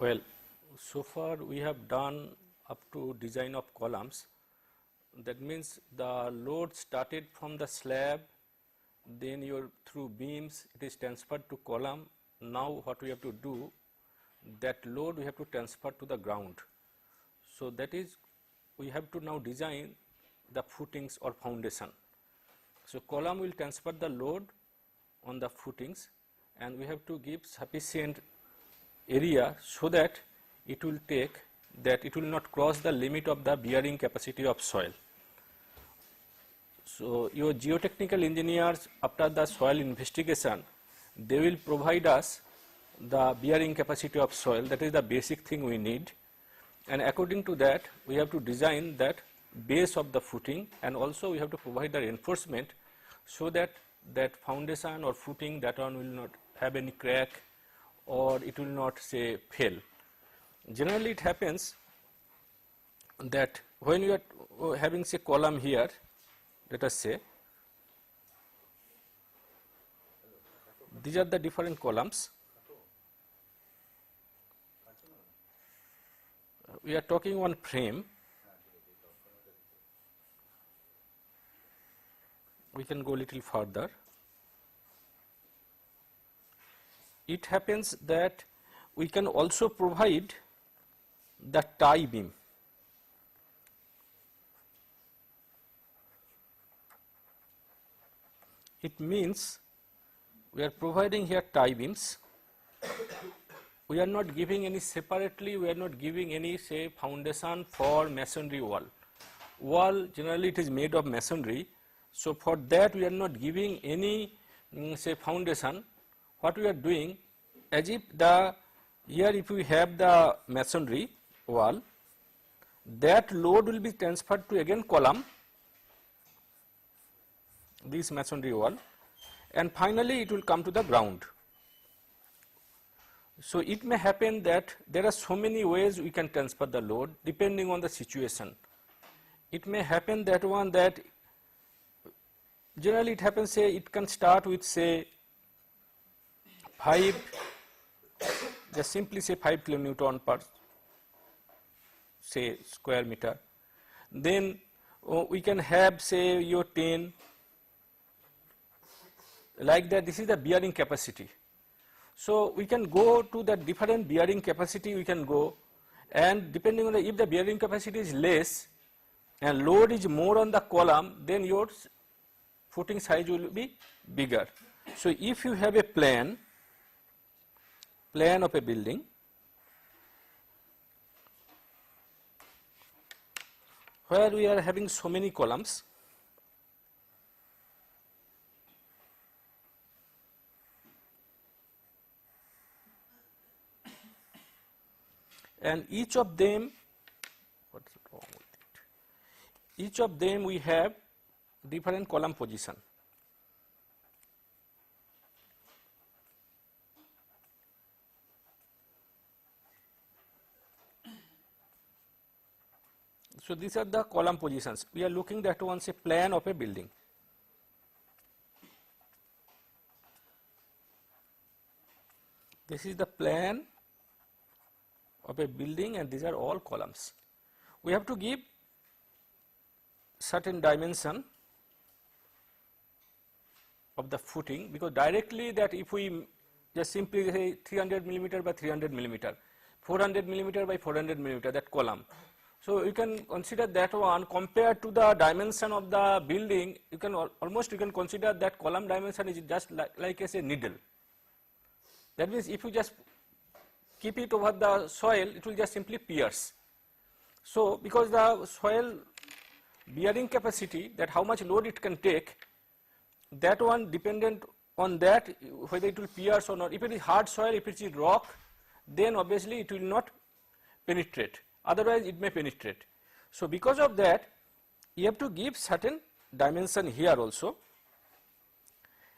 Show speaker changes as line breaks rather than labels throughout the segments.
Well, so far we have done up to design of columns. That means the load started from the slab, then through beams it is transferred to column. Now what we have to do, that load we have to transfer to the ground. So that is, we have to now design the footings or foundation. So column will transfer the load on the footings, and we have to give sufficient area so that it will not cross the limit of the bearing capacity of soil. So your geotechnical engineers, after the soil investigation, they will provide us the bearing capacity of soil. That is the basic thing we need, and according to that we have to design that base of the footing, and also we have to provide the reinforcement so that that foundation or footing, that one will not have any crack or it will not say fail. Generally it happens that when you are having say column here, let us say these are the different columns. We are talking one frame. We can go a little further. It happens that we can also provide the tie beam. It means we are providing here tie beams. We are not giving any separately, we are not giving any say foundation for masonry wall. Wall generally it is made of masonry, so for that we are not giving any say foundation. What we are doing, as if here if we have the masonry wall, that load will be transferred to again column, this masonry wall, and finally it will come to the ground. So it may happen that there are so many ways we can transfer the load depending on the situation. It may happen that one that generally it happens say it can start with say 5, just simply say 5 kilonewton per say square meter. Then we can have say your 10, like that. This is the bearing capacity. So we can go to the different bearing capacity, we can go, and depending on if the bearing capacity is less and load is more on the column, then your footing size will be bigger. So if you have a plan of a building, where we are having so many columns, and each of them, what is wrong with it? Each of them we have different column position. So these are the column positions. We are looking at once a plan of a building. This is the plan of a building, and these are all columns. We have to give certain dimension of the footing, because directly that if we just simply say 300 millimeter by 300 millimeter, 400 millimeter by 400 millimeter, that column. So you can consider that one compared to the dimension of the building, you can almost consider that column dimension is just like as a needle. That means if you just keep it over the soil, it will just simply pierce. So because the soil bearing capacity, that how much load it can take, that one dependent on that whether it will pierce or not. If it is hard soil, if it is rock, then obviously it will not penetrate, otherwise it may penetrate. So because of that, you have to give certain dimension here also,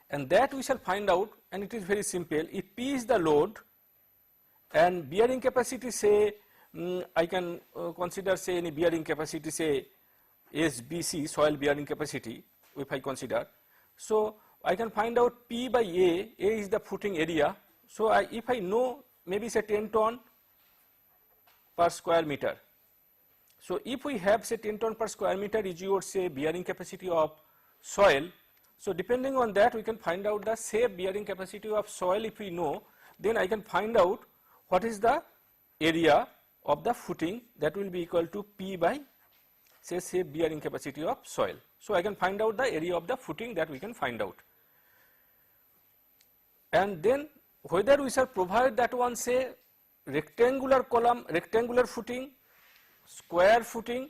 and that we shall find out, and it is very simple. If P is the load and bearing capacity, say I can consider say any bearing capacity, say SBC, soil bearing capacity, if I consider. So I can find out P by A is the footing area. So if I know maybe say 10 ton per square meter. So if we have say 10 ton per square meter is your say bearing capacity of soil, so depending on that we can find out the safe bearing capacity of soil. If we know, then I can find out what is the area of the footing that will be equal to P by say safe bearing capacity of soil. So I can find out the area of the footing that we can find out. And then whether we shall provide that one say rectangular column, rectangular footing, square footing,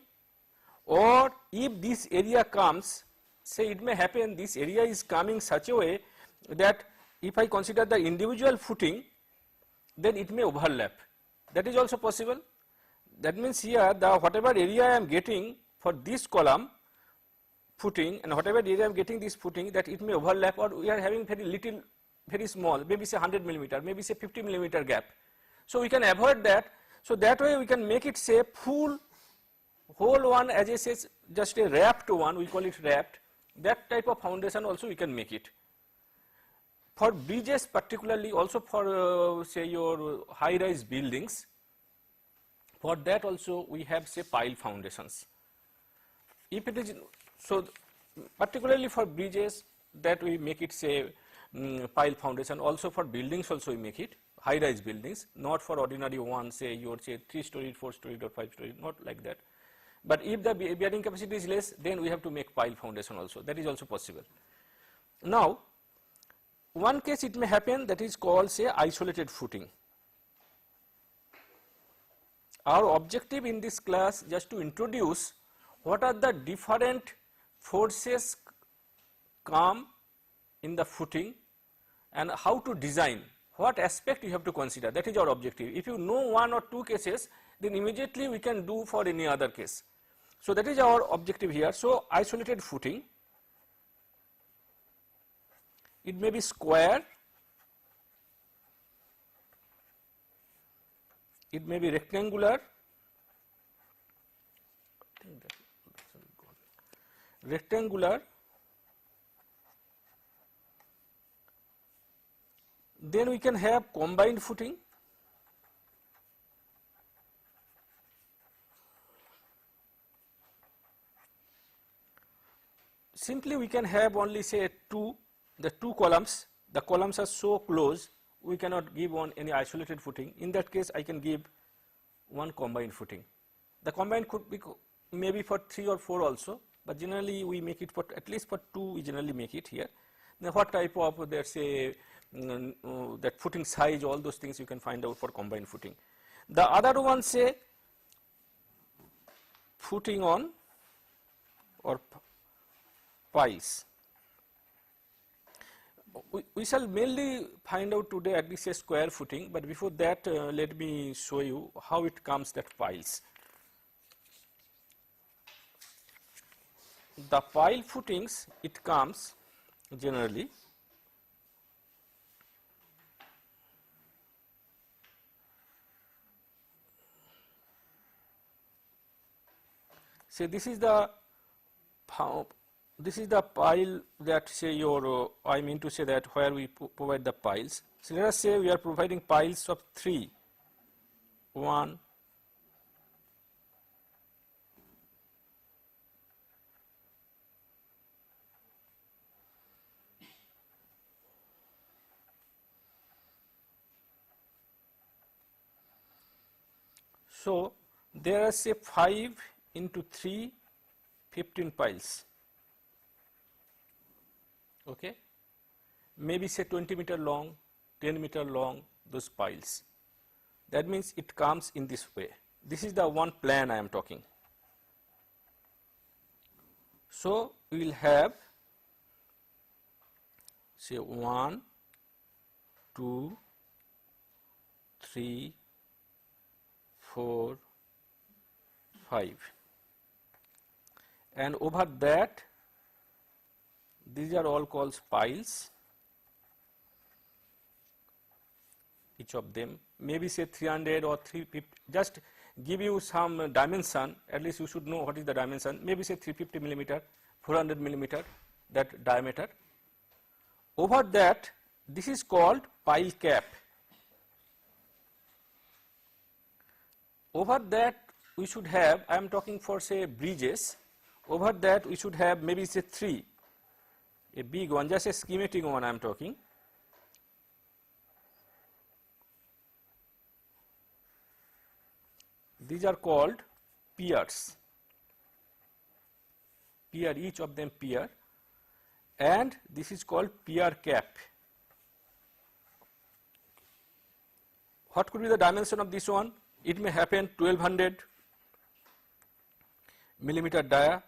or if this area comes, say it may happen this area is coming such a way that if I consider the individual footing, then it may overlap. That is also possible. That means here the whatever area I am getting for this column footing and whatever area I am getting this footing, that it may overlap, or we are having very little, very small, maybe say 100 millimeter, maybe say 50 millimeter gap. So we can avoid that. So that way we can make it say full whole one, as I say, just a wrapped one, we call it wrapped. That type of foundation also we can make it. For bridges particularly, also for say your high rise buildings, for that also we have say pile foundations. If it is, so particularly for bridges that we make it say pile foundation, also for buildings also we make it, high rise buildings, not for ordinary one, say your say 3-storied, 4-storied or 5-storied, not like that. But if the bearing capacity is less, then we have to make pile foundation also, that is also possible. Now one case it may happen that is called say isolated footing. Our objective in this class just to introduce what are the different forces come in the footing and how to design, what aspect you have to consider, that is our objective. If you know one or two cases, then immediately we can do for any other case. So that is our objective here. So isolated footing, it may be square, it may be rectangular, then we can have combined footing, simply we can have only say the two columns, the columns are so close we cannot give on any isolated footing. In that case I can give one combined footing. The combined could be maybe for 3 or 4 also, but generally we make it for at least for 2, we generally make it here. Now what type of let's say that footing size, all those things you can find out for combined footing. The other one say footing on or piles. We shall mainly find out today at least a square footing, but before that let me show you how it comes that piles. The pile footings, it comes generally say this is the pile that say your I mean to say that where we provide the piles. So let us say we are providing piles of 3, 1, 'So there are say 5 into 3, 15 piles. Okay, maybe say 20 meter long, 10 meter long, those piles. That means it comes in this way. This is the one plan I am talking. So we will have say 1, 2, 3, 4, 5, and over that these are all called piles, each of them maybe say 300 or 350, just give you some dimension, at least you should know what is the dimension, maybe say 350 millimeter, 400 millimeter, that diameter. Over that, this is called pile cap. over that we should have, I am talking for say bridges, over that we should have maybe say 3, a big one, just a schematic one I am talking. These are called piers, pier, each of them pier, and this is called pier cap. What could be the dimension of this one? It may happen 1200 millimeter dia,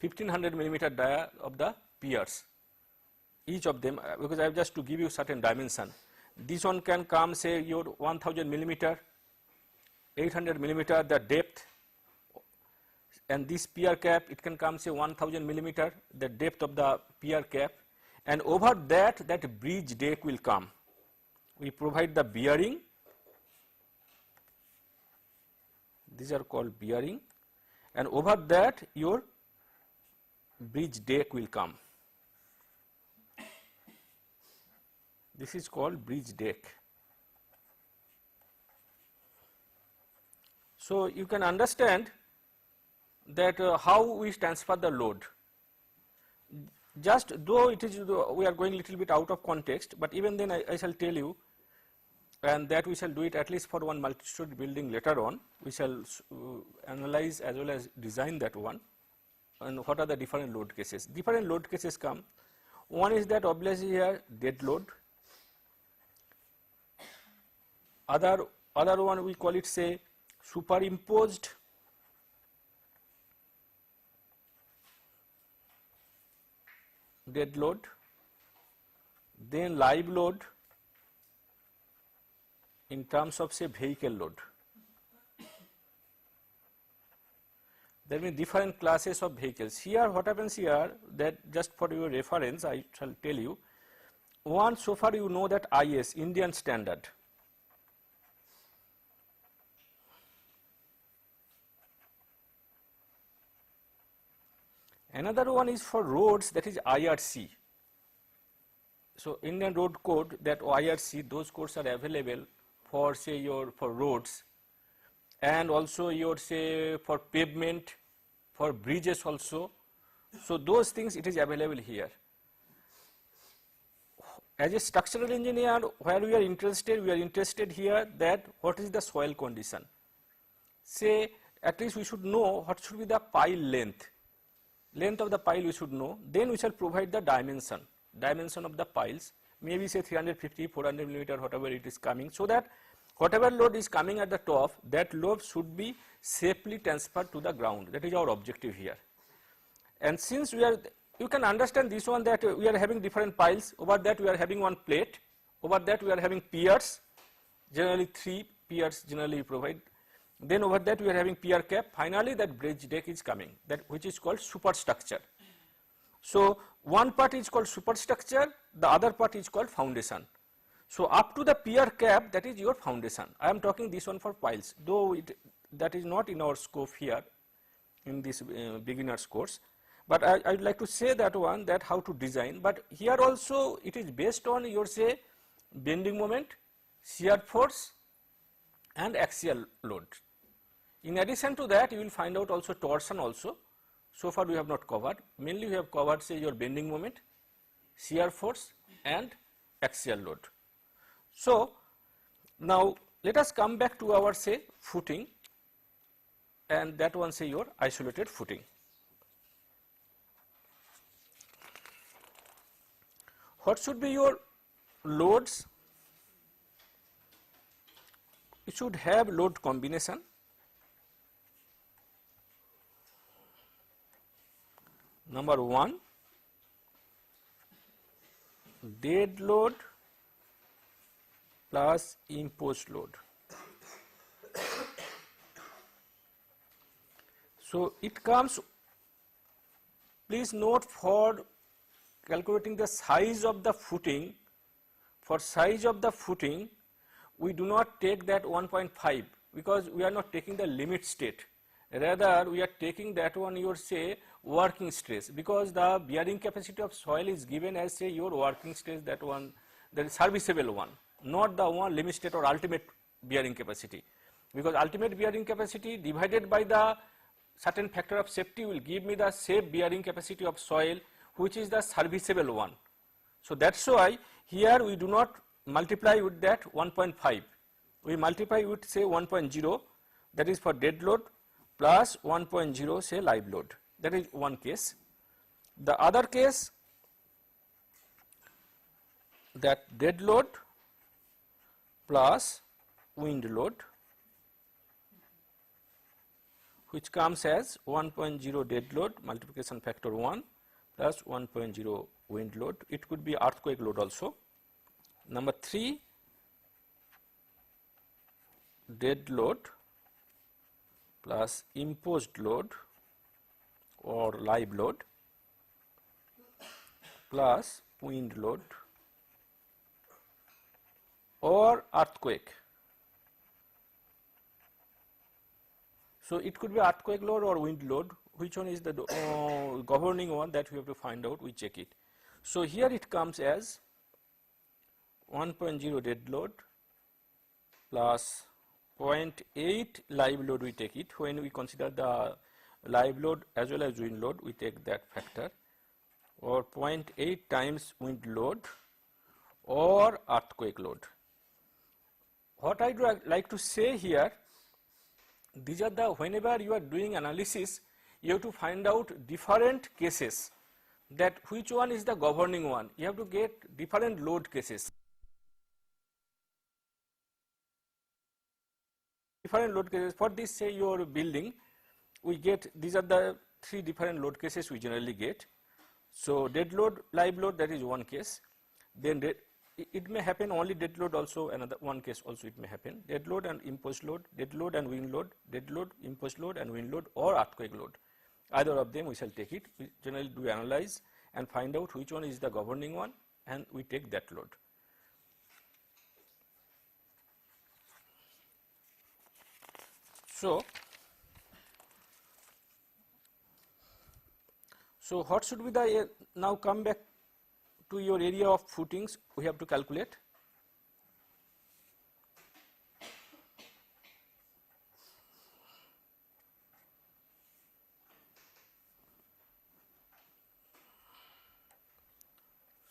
1500 millimeter dia of the piers, each of them, because I have just to give you certain dimension. This one can come say your 1000 millimeter, 800 millimeter the depth, and this pier cap it can come say 1000 millimeter the depth of the pier cap, and over that bridge deck will come. We provide the bearing, these are called bearing, and over that your bridge deck will come. This is called bridge deck. So you can understand that how we transfer the load. Just though it is, we are going little bit out of context, but even then I shall tell you, and that we shall do it at least for one multi-story building later on. We shall analyze as well as design that one, and what are the different load cases. Different load cases come. One is that obviously here dead load. Other one we call it say superimposed, dead load, then live load in terms of say vehicle load. There may be different classes of vehicles. Here what happens here, that just for your reference I shall tell you, one, so far you know that IS, Indian standard. Another one is for roads, that is IRC. So Indian Road Code, that IRC, those codes are available for say your for roads, and also your say for pavement, for bridges also. So those things it is available here. As a structural engineer, where we are interested here that what is the soil condition. Say at least we should know what should be the pile length. Length of the pile we should know, then we shall provide the dimension of the piles, maybe say 350, 400 millimeter, whatever it is coming, so that whatever load is coming at the top, that load should be safely transferred to the ground. That is our objective here. And since we are, you can understand this one, that we are having different piles, over that we are having one plate, over that we are having piers, generally 3 piers generally we provide. Then over that we are having pier cap, finally that bridge deck is coming, that which is called superstructure. So one part is called superstructure, the other part is called foundation. So up to the pier cap, that is your foundation. I am talking this one for piles, though that is not in our scope here in this beginner's course. But I would like to say that one, that how to design, but here also it is based on your say bending moment, shear force and axial load. In addition to that, you will find out also torsion also. So far we have not covered. Mainly we have covered say your bending moment, shear force and axial load. So now let us come back to our say footing, and that one say your isolated footing. What should be your loads? You should have load combination. Number 1, dead load plus imposed load. So it comes, please note, for calculating the size of the footing, for size of the footing we do not take that 1.5, because we are not taking the limit state. Rather we are taking that one your say working stress, because the bearing capacity of soil is given as say your working stress, that one, that is serviceable one, not the one limit state or ultimate bearing capacity. because ultimate bearing capacity divided by the certain factor of safety will give me the safe bearing capacity of soil, which is the serviceable one. So that's why here we do not multiply with that 1.5, we multiply with say 1.0, that is for dead load, plus 1.0 say live load. That is one case. The other case, that dead load plus wind load, which comes as 1.0 dead load multiplication factor 1 plus 1.0 wind load. It could be earthquake load also. Number 3, dead load plus imposed load or live load plus wind load or earthquake. So it could be earthquake load or wind load. Which one is the governing one, that we have to find out, we check it. So here it comes as 1.0 dead load plus 0.8 live load, we take it. When we consider the live load as well as wind load, we take that factor, or 0.8 times wind load or earthquake load. What I do like to say here, these are the, whenever you are doing analysis, you have to find out different cases, that which one is the governing one. You have to get different load cases. Different load cases. For this, say your building, we get, these are the 3 different load cases we generally get. So dead load, live load, that is one case. Then it may happen only dead load also, another one case also it may happen. Dead load and imposed load, dead load and wind load, dead load, imposed load and wind load, or earthquake load. Either of them we shall take it. We generally do analyze and find out which one is the governing one, and we take that load. So what should be the, now come back to your area of footings, we have to calculate.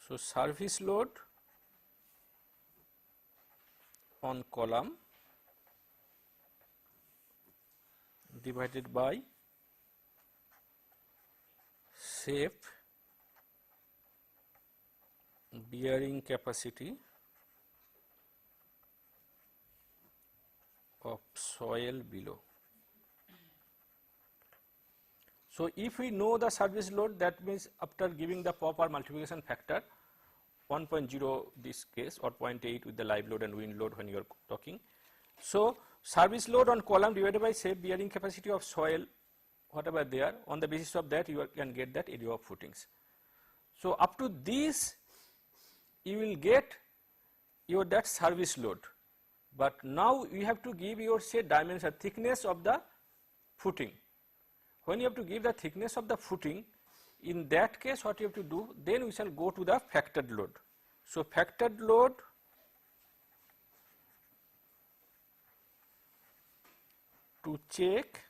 So service load on column divided by safe bearing capacity of soil below. So if we know the service load, that means after giving the proper multiplication factor 1.0 this case, or 0.8 with the live load and wind load when you are talking. So service load on column divided by safe bearing capacity of soil, whatever there, on the basis of that you can get that area of footings. So up to this you will get your that service load, but now you have to give your say dimension, thickness of the footing. When you have to give the thickness of the footing, in that case what you have to do, then we shall go to the factored load. So factored load to check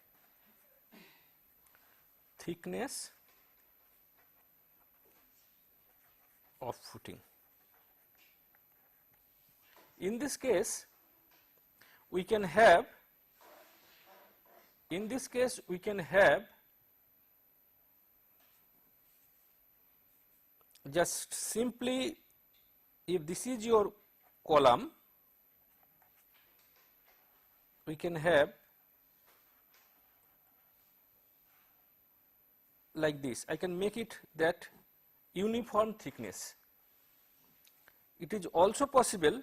thickness of footing. In this case we can have, just simply, if this is your column, we can have like this. I can make it that uniform thickness. It is also possible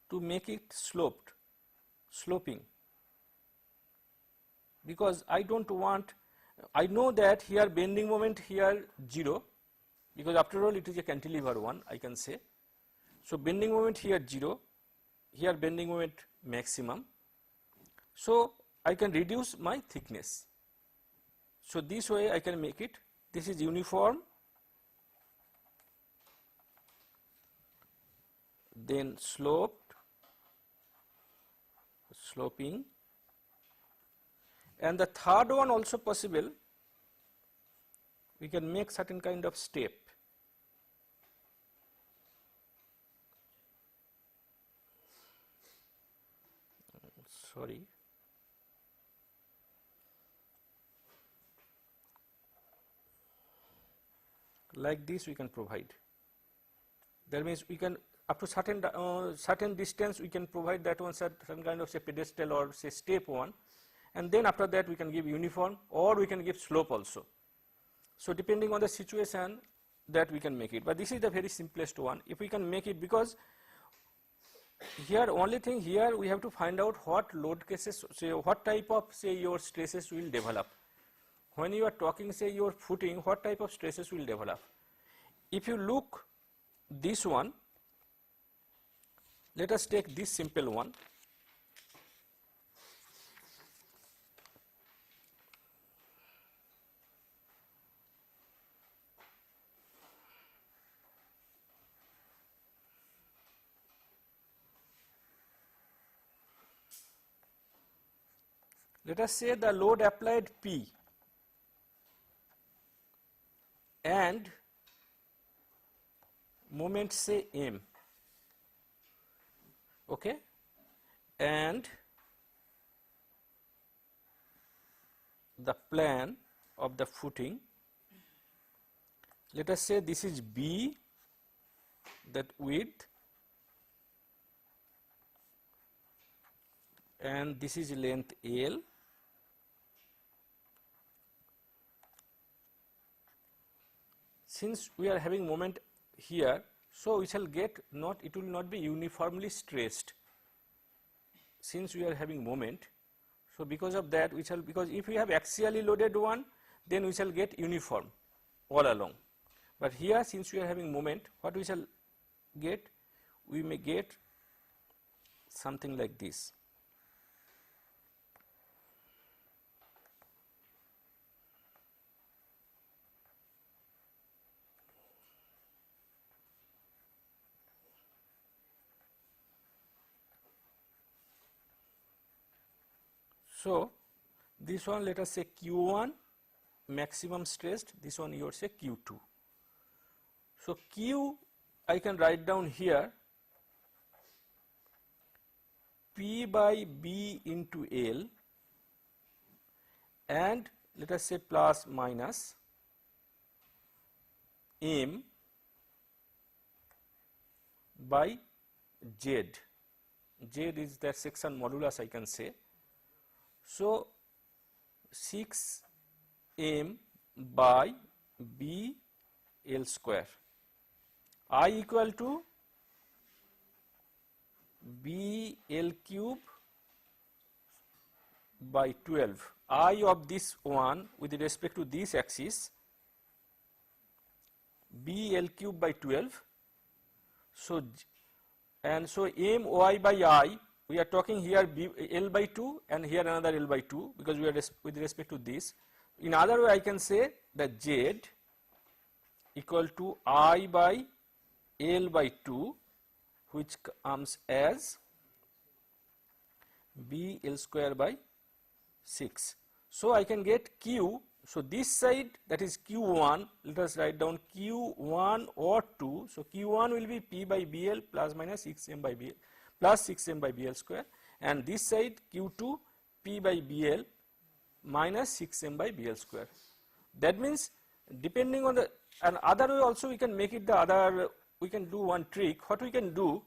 to make it sloping, because I don't want, I know that here bending moment here 0, because after all it is a cantilever one, I can say. So bending moment here 0, here bending moment maximum. So I can reduce my thickness. So this way I can make it, this is uniform, then sloped, sloping, and the third one also possible, we can make certain kind of step. Sorry. Like this we can provide. That means we can up to certain distance we can provide that one certain kind of say pedestal or say step one, and then after that we can give uniform or we can give slope also. So depending on the situation that we can make it, but this is the very simplest one. If we can make it, because here only thing here we have to find out what load cases, say what type of say your stresses will develop. When you are talking say your footing, what type of stresses will develop. If you look this one, let us take this simple one. Let us say the load applied P and moment say M, okay, and the plan of the footing, let us say this is B, that width, and this is length L. Since we are having moment here, so we shall get not, it will not be uniformly stressed. Since we are having moment, so because of that we shall, because if we have axially loaded one, then we shall get uniform all along. But here since we are having moment, what we shall get? We may get something like this. So this one let us say Q1 maximum stressed, this one you say Q2. So Q I can write down here P by B into L, and let us say plus minus M by Z. Z is the section modulus I can say. So 6M by B L square, I equal to B L cube by 12, I of this one with respect to this axis, B L cube by 12. So and so M Y by I, we are talking here B, L by 2 and here another L by 2, because we are with respect to this. In other way I can say that Z equal to I by L by 2, which comes as B L square by 6. So I can get Q. So this side, that is Q1, let us write down Q1 or 2. So Q1 will be P by BL plus minus 6M by BL plus 6M by BL square, and this side Q2 P by BL minus 6M by BL square. That means depending on the, and other way also we can make it the other, we can do one trick. What we can do,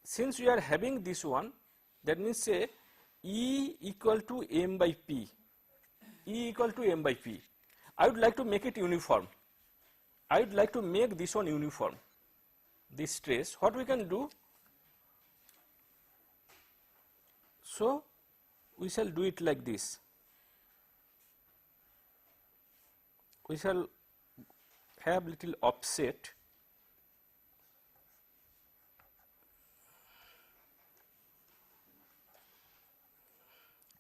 since we are having this one, that means say E equal to M by P, E equal to M by P. I would like to make it uniform. I would like to make this one uniform, this stress. What we can do? So we shall do it like this. We shall have little offset.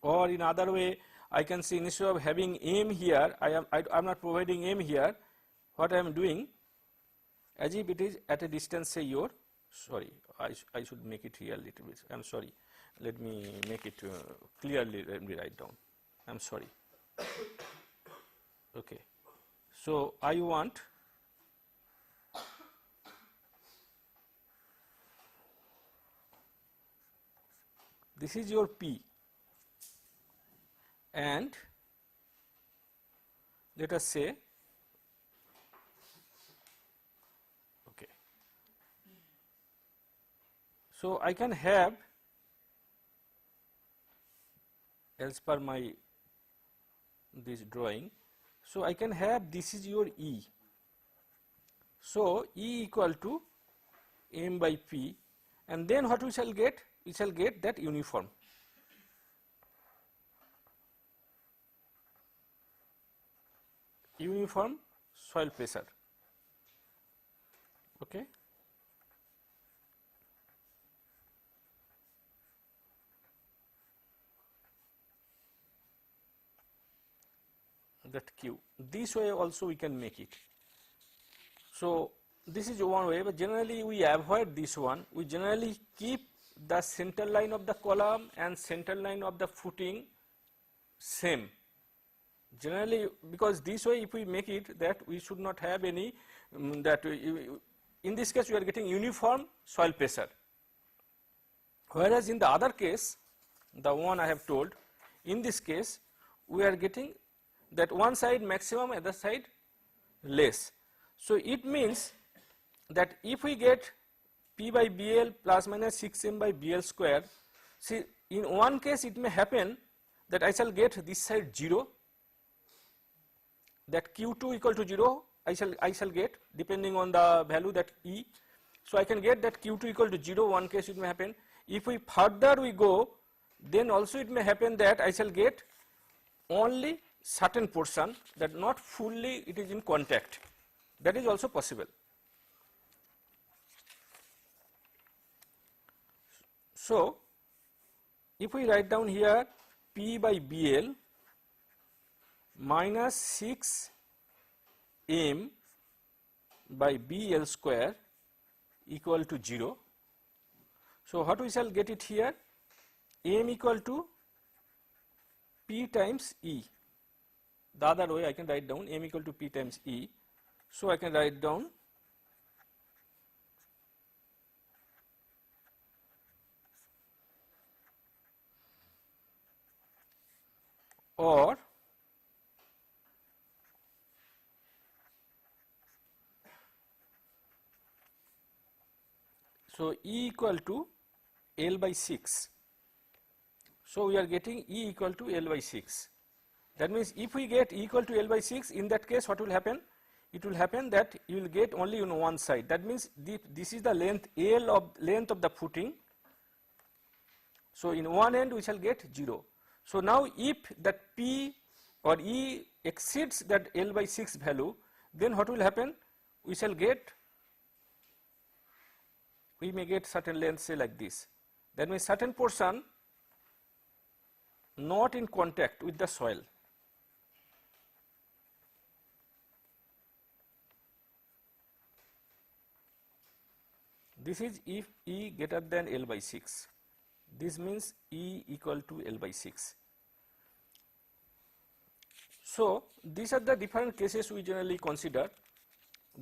Or in other way, I can say instead of having m here, I'm not providing m here. What I am doing, as if it is at a distance, say your, sorry, I should make it here a little bit. I'm sorry. Let me make it clearly. Let me write down. I'm sorry. Okay. So I want this is your P, and let us say, okay, so I can have, as per my this drawing, so I can have this is your E. So E equal to m by P, and then what we shall get? We shall get that uniform. Uniform soil pressure. Okay. That Q. This way also we can make it. So this is one way, but generally we avoid this one. We generally keep the center line of the column and center line of the footing same. Generally, because this way if we make it, that we should not have any in this case we are getting uniform soil pressure. Whereas in the other case, the one I have told, in this case we are getting that one side maximum, other side less. So it means that if we get P by BL plus minus 6m by BL square, see, in one case it may happen that I shall get this side 0, that Q2 equal to 0 I shall get depending on the value that E. So I can get that Q2 equal to 0, one case it may happen. If we further we go, then also it may happen that I shall get only certain portion, that not fully it is in contact. That is also possible. So if we write down here P by BL minus 6m by BL square equal to 0. So what we shall get it here? M equal to P times E. The other way I can write down M equal to P times E. So I can write down or so E equal to L by 6. So we are getting E equal to L by 6. That means if we get E equal to L by 6, in that case what will happen? It will happen that you will get only on one side. That means this is the length L of length of the footing. So in one end we shall get 0. So now if that P or E exceeds that L by 6 value, then what will happen? We shall get, we may get certain length, say like this. That means certain portion not in contact with the soil. This is if E greater than L by 6. This means E equal to L by 6. So these are the different cases we generally consider,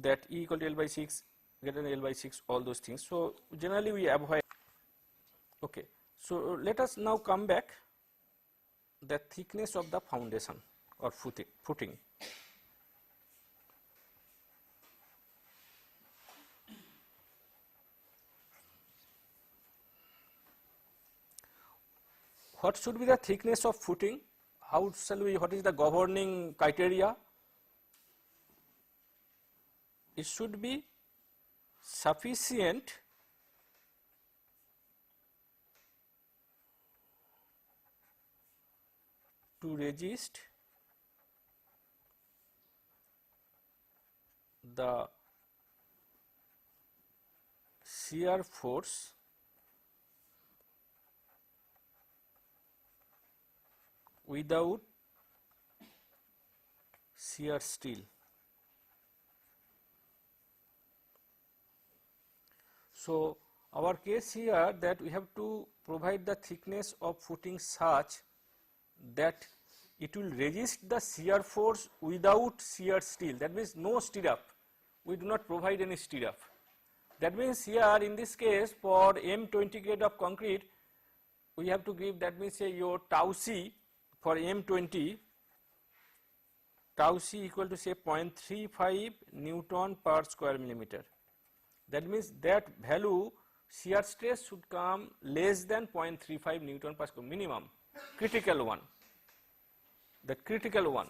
that E equal to L by 6, greater than L by 6, all those things. So generally we avoid. Okay. So let us now come back the thickness of the foundation or footing. What should be the thickness of footing? How shall we, what is the governing criteria? It should be sufficient to resist the shear force without shear steel. So, our case here that we have to provide the thickness of footing such that it will resist the shear force without shear steel, that means no stirrup, we do not provide any stirrup. That means here in this case for M20 grade of concrete we have to give, that means say your tau c for M20, tau c equal to say 0.35 Newton per square millimeter. That means that value shear stress should come less than 0.35 Newton per square, minimum, critical one. The critical one,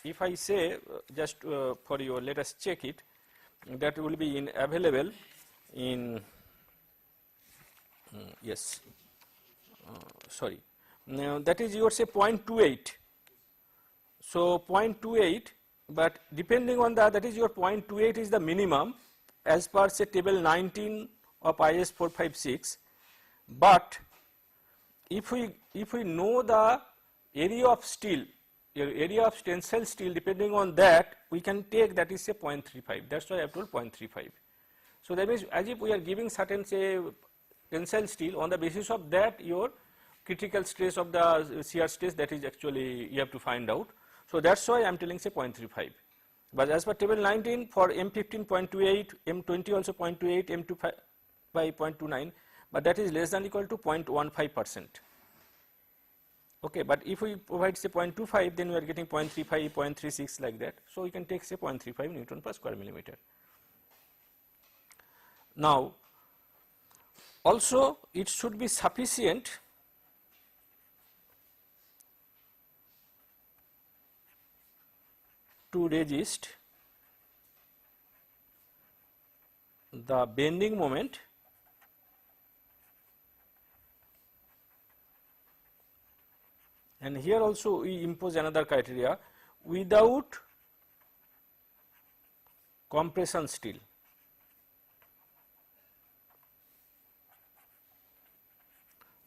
if I say just for your, let us check it, that will be in available in yes, sorry, now that is your say 0.28. So 0.28, but depending on that is your 0.28 is the minimum as per say table 19 of IS 456. But if we know the area of steel, area of tensile steel, depending on that we can take that is say 0.35. That's why I have told 0.35. So that means as if we are giving certain say tensile steel, on the basis of that your critical stress of the shear stress, that is actually you have to find out. So that's why I am telling say 0.35. But as per table 19 for M15 0.28, M20 also 0.28, M2 by 0.29, but that is less than equal to 0.15%. Okay, but if we provide say 0.25, then we are getting 0.35, 0.36 like that. So we can take say 0.35 Newton per square millimeter. Now, also it should be sufficient to resist the bending moment and here also we impose another criteria without compression steel.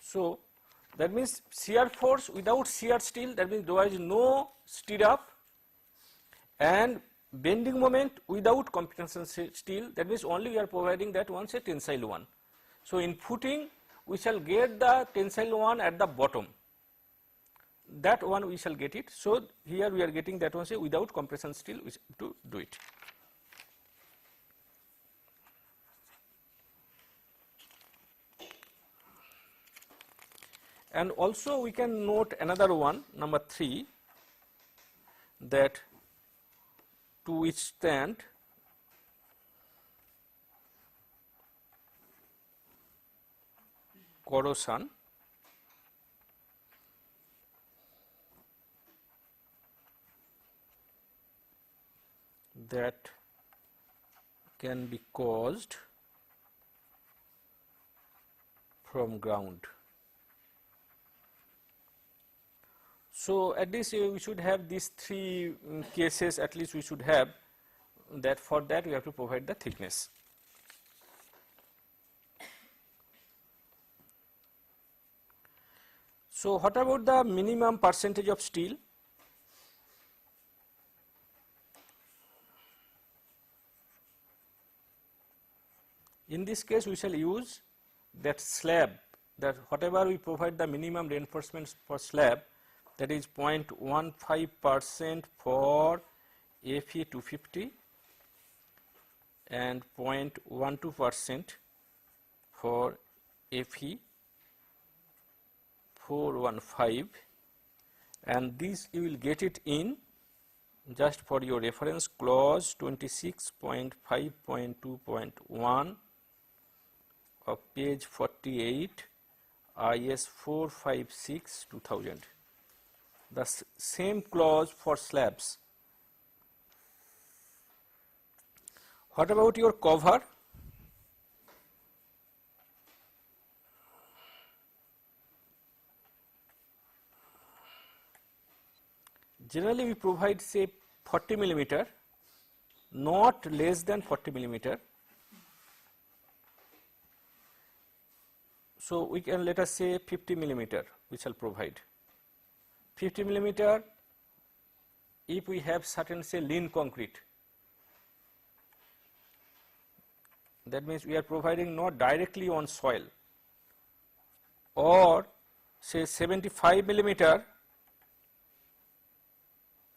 So that means shear force without shear steel, that means there is no stirrup, and bending moment without compression steel, that means only we are providing that one say tensile one. So in footing we shall get the tensile one at the bottom, that one we shall get it. So here we are getting that one say without compression steel to do it. And also we can note another one, number 3, that to withstand corrosion that can be caused from ground. So at least we should have these 3 cases, at least we should have that. For that we have to provide the thickness. So what about the minimum percentage of steel? In this case we shall use that slab, that whatever we provide the minimum reinforcements for slab, that is 0.15% for Fe 250 and 0.12% for Fe 415, and this you will get it in, just for your reference, clause 26.5.2.1 of page 48 IS 456 2000. The same clause for slabs. What about your cover? Generally we provide say 40 millimeter, not less than 40 millimeter. So we can let us say 50 millimeter we shall provide. 50 millimeter if we have certain say lean concrete. That means we are providing not directly on soil, or say 75 millimeter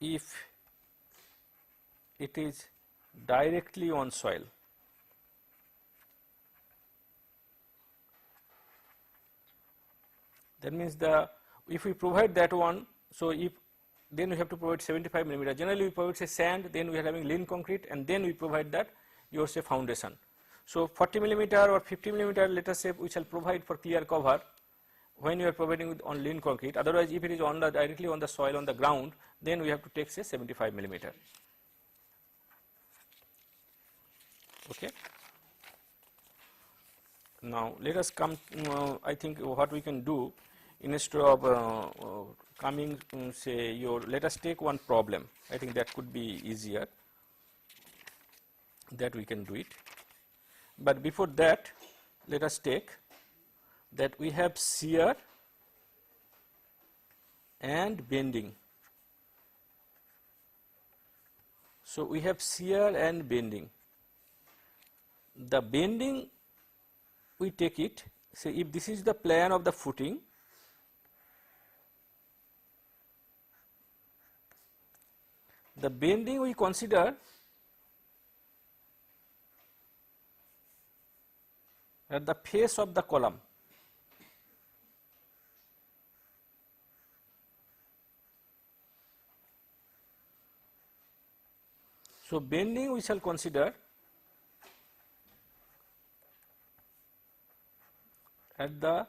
if it is directly on soil. That means if we provide that one, so if then we have to provide 75 millimeter. Generally we provide say sand, then we are having lean concrete, and then we provide that your say foundation. So 40 millimeter or 50 millimeter, let us say we shall provide for clear cover when you are providing with on lean concrete. Otherwise, if it is on the directly on the soil on the ground, then we have to take say 75 millimeter. Okay. Now let us come. I think what we can do, instead of coming say let us take one problem. I think that could be easier. That we can do it. But before that, let us take that we have shear and bending. So we have shear and bending. The bending, we take it, say if this is the plan of the footing, the bending we consider at the face of the column. So bending we shall consider at the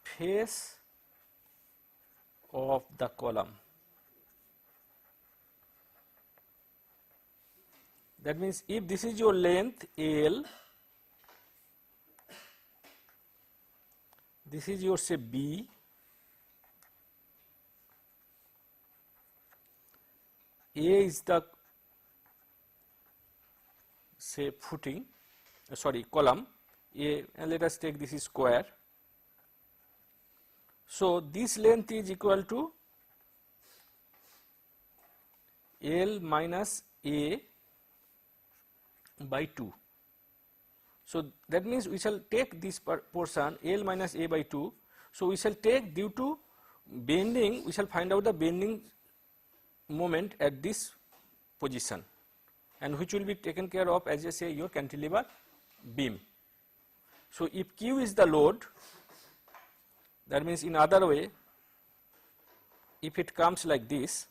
face of the column. That means if this is your length L, this is your say B, A is the say footing, column A, and let us take this is square. So this length is equal to L minus A by 2. So that means we shall take this portion L minus A by 2. So we shall take, due to bending, we shall find out the bending moment at this position, and which will be taken care of as I say your cantilever beam. So if Q is the load, that means in other way, if it comes like this,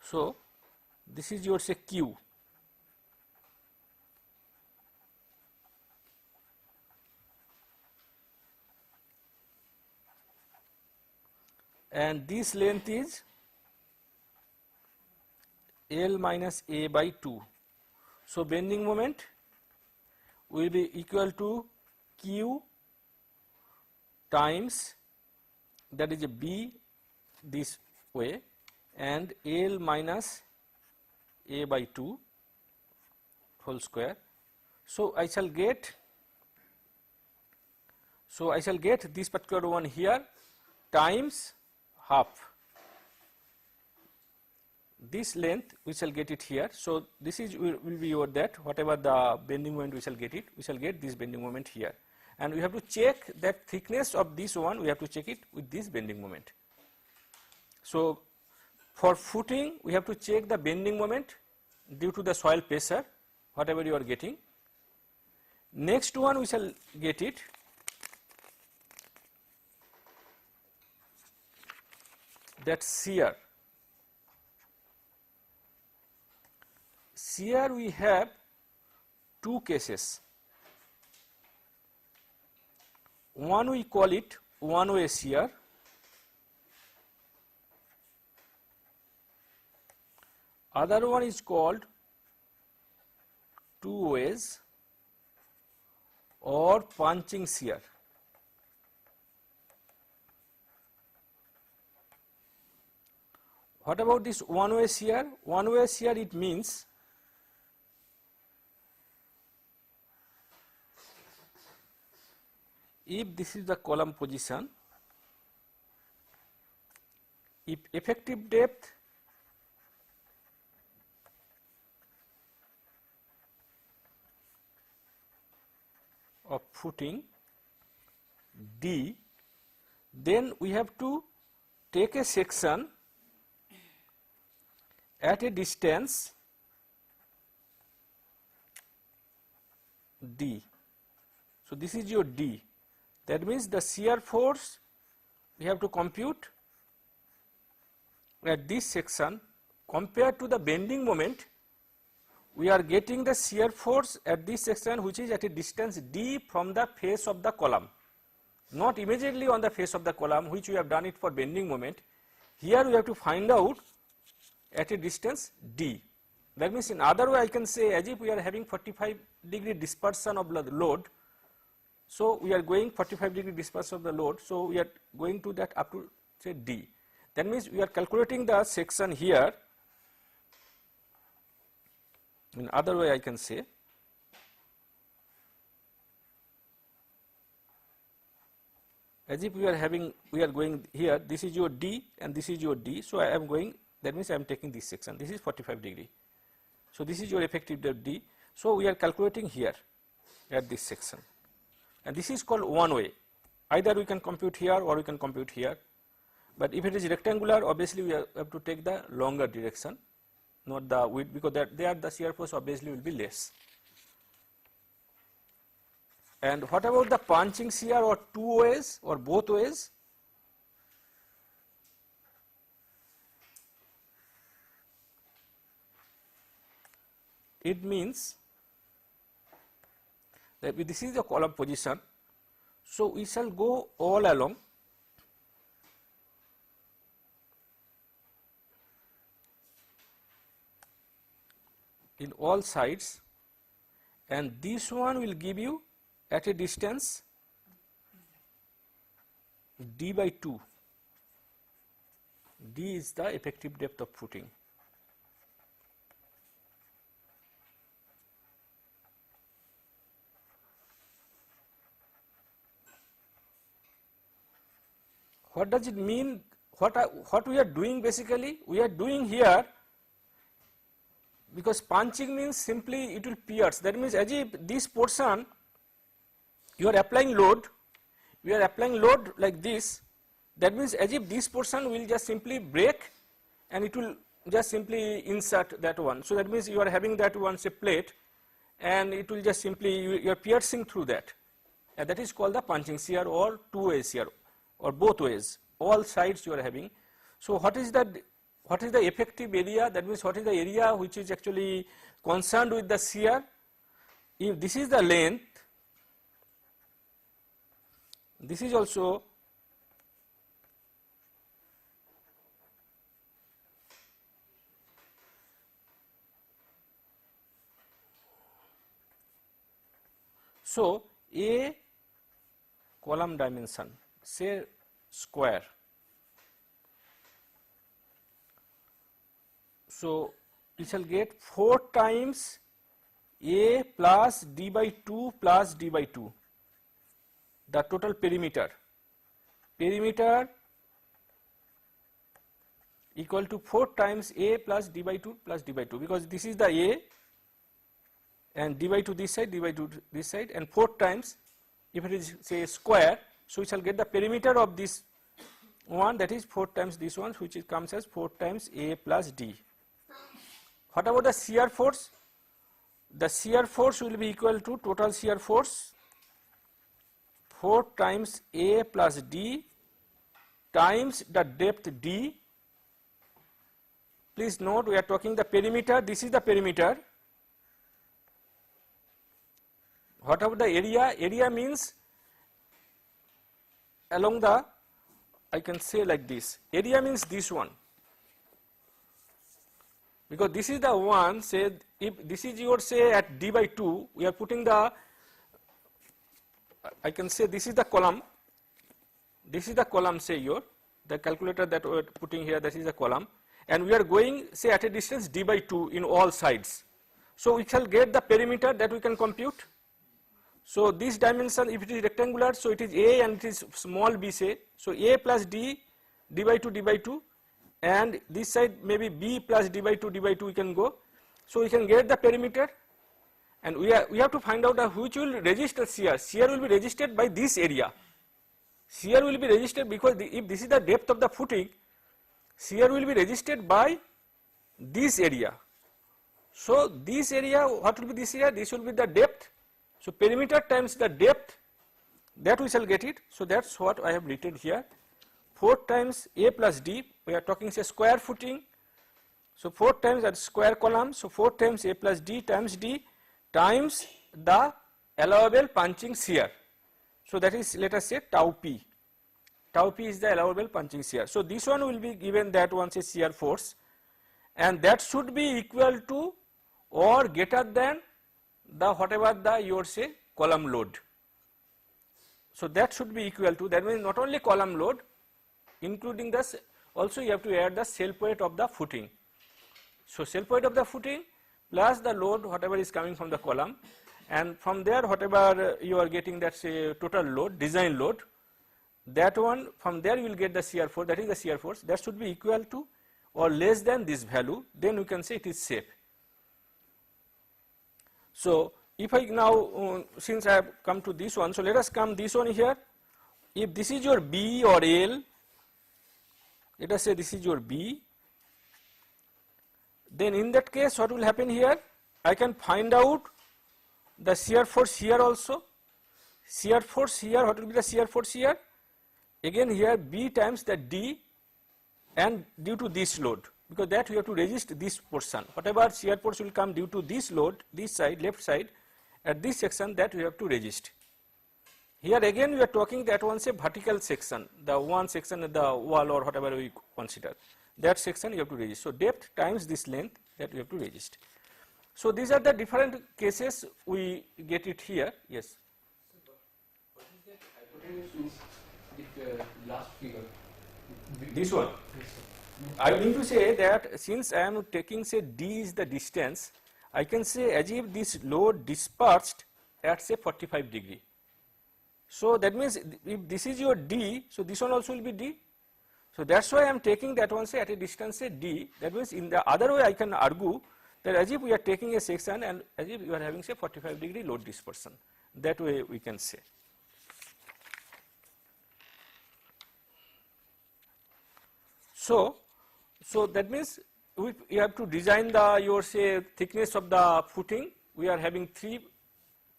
so this is your say Q, and this length is L minus A by 2. So bending moment will be equal to Q times, that is a B this way, and L minus A by 2 whole square. So I shall get this particular one here times half. This length we shall get it here. So this is will be your that whatever the bending moment we shall get it, we shall get this bending moment here, and we have to check that thickness of this one, we have to check it with this bending moment. So for footing we have to check the bending moment due to the soil pressure, whatever you are getting. Next one we shall get it that shear. Shear we have two cases. One we call it one way shear, other one is called two ways or punching shear. What about this one way shear? One way shear, it means if this is the column position, if effective depth of footing D, then we have to take a section at a distance D. So, this is your D. That means the shear force we have to compute at this section compared to the bending moment. We are getting the shear force at this section which is at a distance D from the face of the column, not immediately on the face of the column, which we have done it for bending moment. Here we have to find out at a distance D. That means in other way I can say, as if we are having 45-degree dispersion of the load. So, we are going 45-degree dispersion of the load. So, we are going to that up to say D. That means we are calculating the section here. In other way I can say, as if we are going here, this is your D and this is your D. So, I am going, that means I am taking this section, this is 45-degree. So, this is your effective depth D. So, we are calculating here at this section, and this is called one way. Either we can compute here or we can compute here, but if it is rectangular, obviously we have to take the longer direction, not the width, because there the shear force obviously will be less. And what about the punching shear, or two ways or both ways? It means that this is the column position. So, we shall go all along in all sides, and this one will give you at a distance D by 2. D is the effective depth of footing. What does it mean? What we are doing basically? We are doing here, because punching means simply it will pierce. That means as if this portion you are applying load, we are applying load like this. That means as if this portion will just simply break and it will just simply insert that one. So, that means you are having that one say plate, and it will just simply you are piercing through that, and that is called the punching shear or two-way shear or both ways, all sides you are having. So, what is the effective area? That means what is the area which is actually concerned with the shear? If this is the length, this is also so a column dimension, say square. So, we shall get 4 times A plus D by 2 plus D by 2, the total perimeter. Perimeter equal to 4 times A plus D by 2 plus D by 2, because this is the A and D by 2 this side, D by 2 this side, and 4 times, if it is say square. So, we shall get the perimeter of this one, that is 4 times this one, which comes as 4 times A plus D. What about the shear force? The shear force will be equal to total shear force 4 times A plus D times the depth D. Please note, we are talking the perimeter, this is the perimeter. What about the area? Area means along the, I can say like this, area means this one, because this is the one, say if this is your say at D by 2, we are putting the, I can say this is the column, say your, the calculator that we are putting here, this is the column, and we are going say at a distance D by 2 in all sides. So, we shall get the perimeter that we can compute. So this dimension, if it is rectangular, so it is A and it is small b say, so A plus D by 2, and this side maybe B plus d by 2 we can go. So we can get the perimeter, and we have to find out which will resist the shear. Shear will be resisted by this area. Shear will be resisted because if this is the depth of the footing, shear will be resisted by this area. So this area, what will be this area? This will be the depth. So perimeter times the depth, that we shall get it. So that's what I have written here. 4 times A plus D, we are talking say square footing. So 4 times that square column, so 4 times A plus D times D times the allowable punching shear. So that is, let us say tau P. Tau P is the allowable punching shear. So this one will be given, that one say shear force, and that should be equal to or greater than the whatever the your say column load. So that should be equal to, that means not only column load, including this, also you have to add the self weight of the footing. So self weight of the footing plus the load whatever is coming from the column, and from there whatever you are getting, that say total load, design load, that one from there you will get the shear force, that is the shear force, that should be equal to or less than this value, then we can say it is safe. So if I now, since I have come to this one, so let us come this one here. If this is your B or L, let us say this is your B, then in that case what will happen here? I can find out the shear force here also. Shear force here, what will be the shear force here? Again here B times the D, and due to this load, because that we have to resist this portion. Whatever shear force will come due to this load, this side, left side, at this section, that we have to resist. Here again we are talking that one say vertical section, the one section of the wall or whatever we consider, that section you have to resist. So depth times this length, that we have to resist. So these are the different cases we get it here. Yes.
So what is that hypotenuse with last figure?
This one.
Yes, sir.
I mean to say that since I am taking say D is the distance, I can say as if this load dispersed at say 45 degree. So that means if this is your D, so this one also will be D. So that's why I am taking that one say at a distance say D. That means in the other way I can argue that as if we are taking a section and as if you are having say 45 degree load dispersion. That way we can say. So that means we have to design the your say thickness of the footing. We are having 3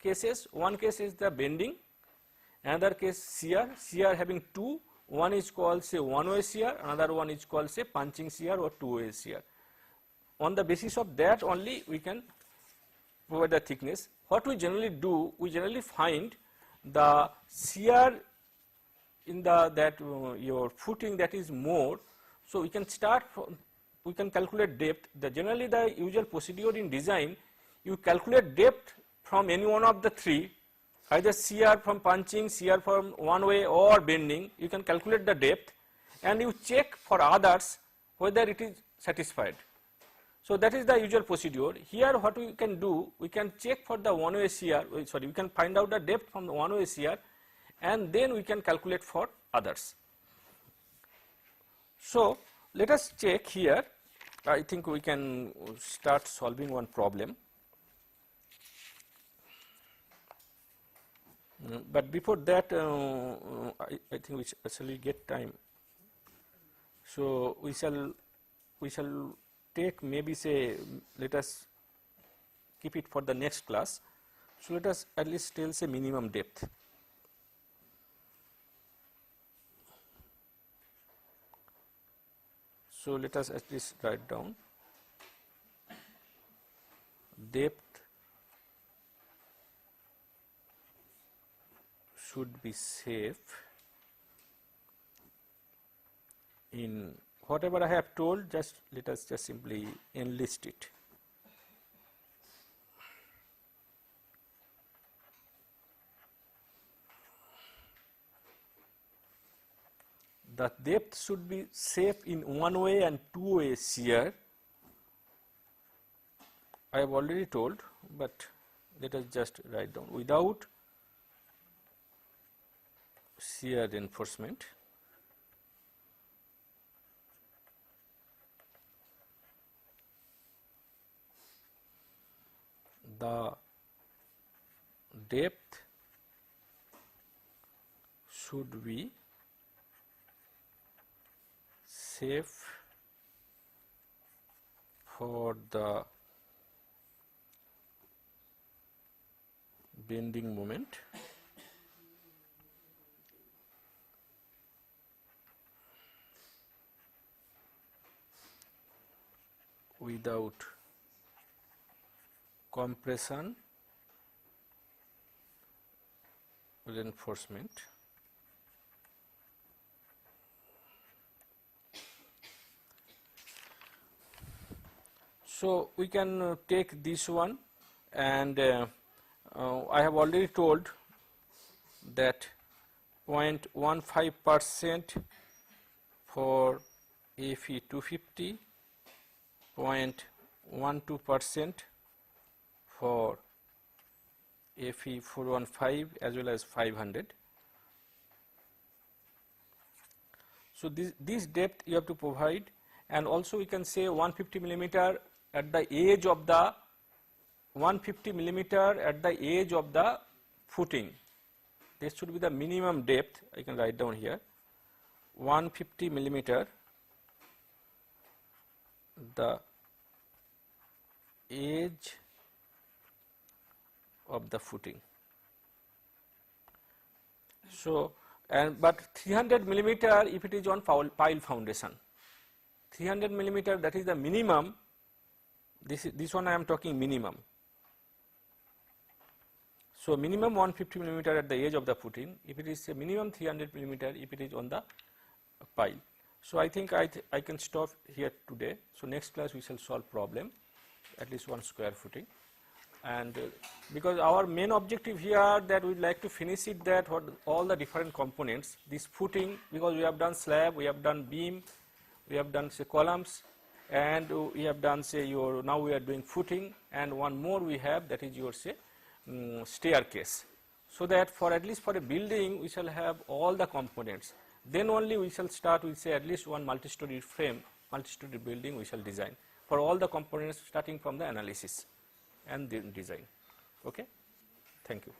cases. One case is the bending, another case shear. Shear having 2. One is called say one-way shear, another one is called say punching shear or two-way shear. On the basis of that only we can provide the thickness. What we generally do, we generally find the shear in the your footing that is more. So we can start from, we can calculate depth. Generally the usual procedure in design, you calculate depth from any one of the 3, either shear from punching, shear from one way or bending. You can calculate the depth and you check for others whether it is satisfied. So that is the usual procedure. Here what we can do, we can check for the one-way shear, sorry, we can find out the depth from the one-way shear and then we can calculate for others. So let us check here. I think we can start solving one problem. But before that, I think we shall get time. So we shall take maybe say, let us keep it for the next class. So let us at least tell say minimum depth. So let us at least write down depth should be safe in whatever I have told. Just let us just simply enlist it. The depth should be safe in one-way and two-way shear. I have already told, but let us just write down without shear reinforcement. The depth should be safe for the bending moment without compression reinforcement. So, we can take this one, and I have already told that 0.15% for Fe 250, 0.12% for Fe 415 as well as 500. So, this depth you have to provide, and also we can say 150 millimeter at the edge of the 150 millimeter at the edge of the footing. This should be the minimum depth. I can write down here 150 millimeter the edge of the footing. So, but 300 millimeter if it is on pile foundation, 300 millimeter, that is the minimum. This one I am talking minimum. So, minimum 150 millimeter at the edge of the footing, if it is a minimum 300 millimeter if it is on the pile. So, I think I can stop here today. So, next class we shall solve problem at least one square footing, and because our main objective here that we would like to finish it, that what all the different components, this footing, because we have done slab, we have done beam, we have done say columns, and we have done say your, now we are doing footing, and one more we have, that is your say staircase. So that for at least for a building we shall have all the components, then only we shall start with say at least one multi-story frame, multi-story building we shall design for all the components starting from the analysis and the design. Okay, thank you.